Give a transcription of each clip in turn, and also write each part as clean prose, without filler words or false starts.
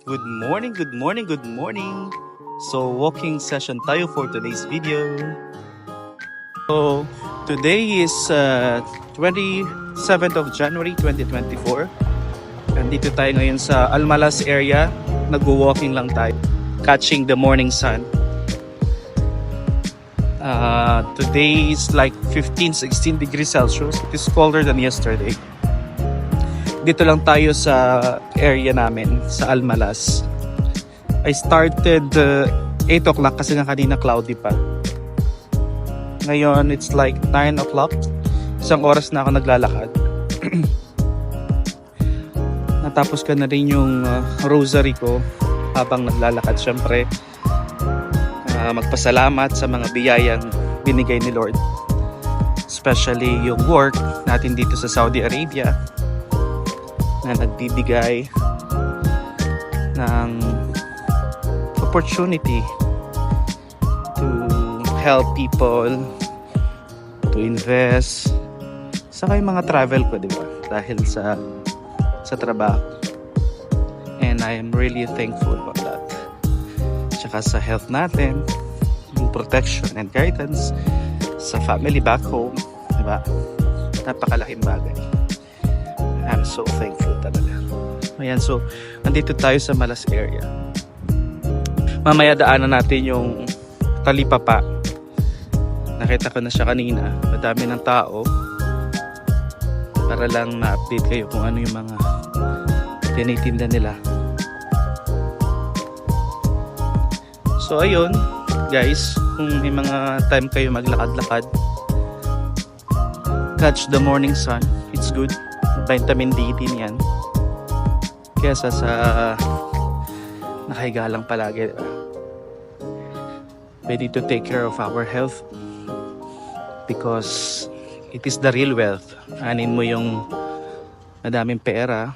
Good morning, good morning, good morning. So, walking session tayo for today's video. So, today is 27th of January 2024. Nandito tayo ngayon sa Almalas area. Nagwo-walking lang tayo. Catching the morning sun. Today is like 15-16 degrees Celsius. It is colder than yesterday. Dito lang tayo sa area namin, sa Almalas. I started 8 o'clock kasi nga kanina cloudy pa. Ngayon, it's like 9 o'clock. Isang oras na ako naglalakad. Natapos ko na rin yung rosary ko habang naglalakad. Siyempre, magpasalamat sa mga biyayang binigay ni Lord. Especially yung work natin dito sa Saudi Arabia na nagbibigay ng opportunity to help people, to invest, saka yung mga travel ko, di ba? Dahil sa trabaho. And I am really thankful about that. Tsaka sa health natin, yung protection and guidance sa family back home, di ba? Napakalaking bagay. I'm so thankful talaga. Ayan, so nandito tayo sa Malas area. Mamaya daanan natin yung Talipapa. Nakita ko na siya kanina. Madami ng tao. Para lang ma-update kayo kung ano yung mga tinitinda nila. So ayun, guys, kung may mga time kayo maglakad-lakad, catch the morning sun. It's good. Vitamin D din yan. Kesa sa nakahiga lang palagi. We need to take care of our health because it is the real wealth. Anin mo yung madaming pera,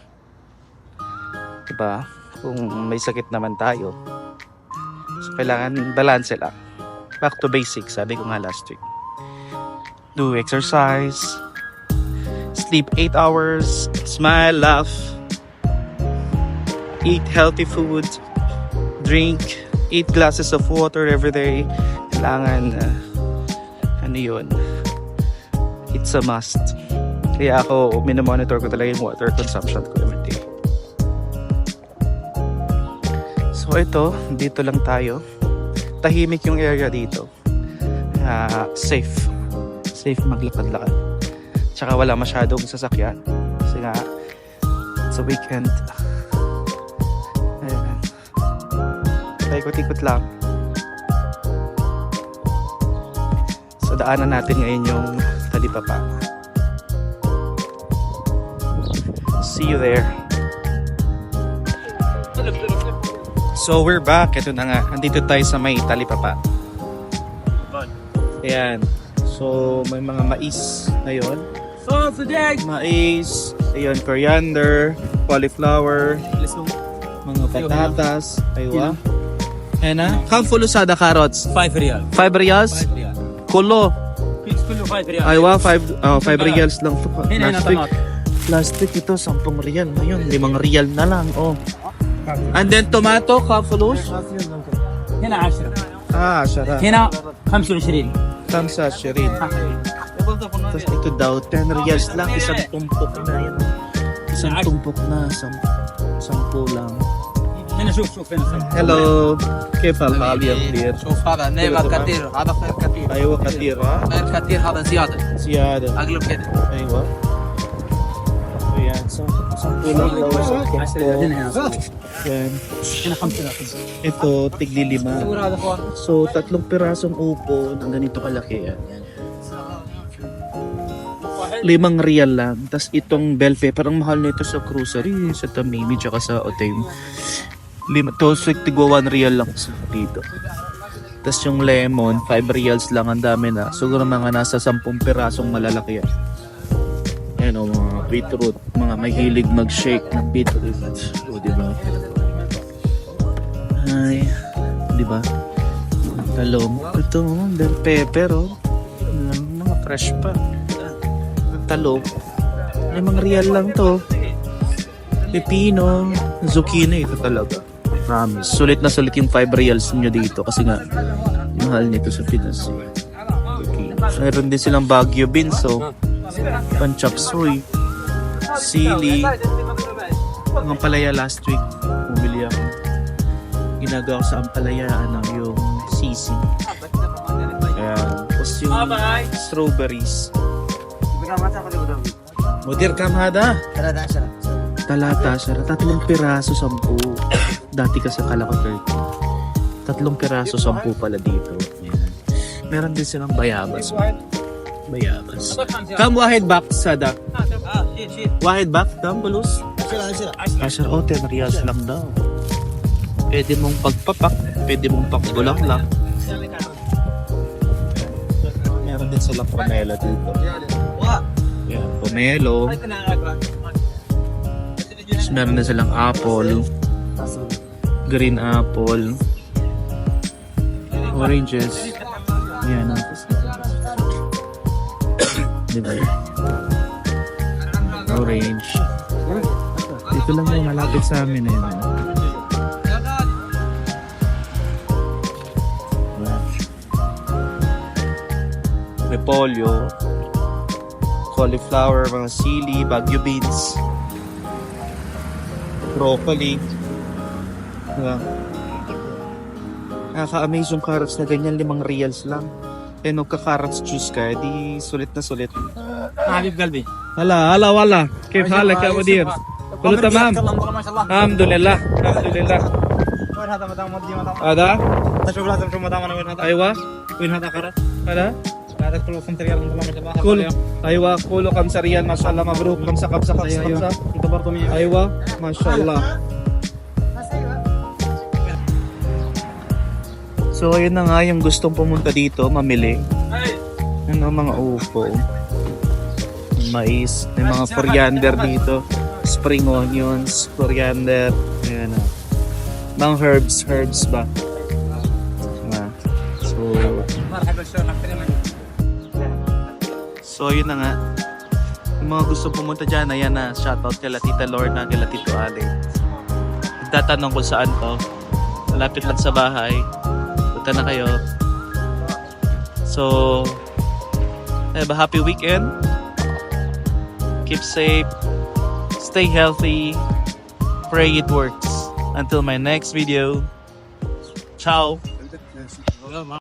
diba? Kung may sakit naman tayo, so kailangan balance lang. Back to basics, sabi ko nga last week. Do exercise, sleep 8 hours, smile, laugh, eat healthy food, drink 8 glasses of water every day. Kailangan ano yun, it's a must. Kaya ako minomonitor ko talaga yung water consumption ko every day. So ito, dito lang tayo. Tahimik yung area dito. Safe maglakad-lakad. Tsaka wala masyadong sasakyan kasi nga it's a weekend. Ayan. Paikot-ikot lang. So daanan natin ngayon yung Talipapa. See you there. So we're back. Ito na nga. Andito tayo sa may Talipapa. Ayan. So may mga mais ngayon. Mais, ayun, coriander, cauliflower, mga patatas, aywa. Ayan na. Kam full usada carrots? 5 riyal. 5 riyals? 5 riyal. Kulo. Fix kulo 5 riyal. Aywa, 5 riyals lang to. Hina na tamat. Plastic ito, 10 riyal. Ngayon, 5 riyal na lang. Oh. And then tomato, kam fulus? هنا 10. 10. هنا 25. Kamsa, shirin. Tapos ito daw, 10 riyals lang. Isang tumpok na yan. Isang tumpok na. 10 lang. هنا شوف هنا. Hello. كيف الحال يا كثير؟ شوف هذا نيمة كثير، هذا خير كثير. ايوه كثير ها؟ خير كثير، هذا زيادة زيادة. اغلب كذا. ايوه. Ayan, so, 10 lang daw sa tumpok. Yan. هنا 5 ريال. Ito, tigli 5. هذا اخوان. So, 3 pirasong upo ng ganito kalaki yan. 5 riyal lang. Tapos itong bell pepper, ang mahal nito sa grocery, sa Tamimi, tsaka sa Otay. Ito, so, tigwa 1 riyal lang sa dito. Tapos yung lemon, 5 riyals lang, ang dami na. Siguro mga nasa 10 pirasong malalaki yan. Ayan o, mga beetroot, mga mahilig mag-shake ng beetroot. O, diba? Ay, diba? Talong. Ito, bell pepper, oh. Mga fresh pa. Talong. Ay, mga real lang to. Pepino, zucchini, ito talaga. Promise. Sulit na sulit yung 5 reals nyo dito kasi nga mahal nito sa Pinas. Okay. Meron din silang Baguio beans, so pan-chop suey, sili, ang ampalaya last week. Bumili ako. Ginagawa ko sa ampalaya yung sisig. Ayan. Tapos yung strawberries. Mudir kam hada? 13 Talata siya. 3 piraso, 10. Dati kasi kala ko 30. 3 piraso, 10 pala dito. Ayan. Meron din silang bayabas. Bayabas. Kam wahid bak sada? Wahid bak? Kam bulus? Asher, 10 reals lang daw. Pwede mong pagpapak. Pwede mong pakgulang lang. Meron din silang pomelo dito. Ayan, pomelo. Tapos meron din silang apple. Green apple. Oranges. Ayan. Diba? Orange. Dito lang yung malapit sa amin eh. Ayan. Repolyo. Cauliflower, mga sili, Baguio beans. Broccoli. Diba? Nakaka-amaze yung carrots na ganyan, 5 reals lang. Eh, nagka-carrots juice ka, di sulit na sulit. حبيب قلبي هلا والله كيف حالك يا مدير؟ كله تمام؟ ما شاء الله الحمد لله الحمد لله. وين هذا مدام ودي مدام هذا تشوف لازم شوف مدام انا وين هذا ايوه وين هذا قرر هذا هذا كله 5 ريال ما شاء الله كل ايوه كله 5 ريال ما شاء الله مبروك 5 ايوه انت برضه 100 ايوه ما شاء الله. So ayun na nga yung gustong pumunta dito mamili. Ano mga upo. Mais, may mga coriander dito. Spring onions, coriander, ayan na. Mga herbs ba? Diba? مرحبا شلونك So yun na nga. Yung mga gusto pumunta dyan, ayan na. Shoutout kay Tita Lorna, kay Tito Ale. Nagtatanong kung saan to. Malapit lang sa bahay. Punta na kayo. So, have a happy weekend. Keep safe. Stay healthy. Pray it works. Until my next video. Ciao.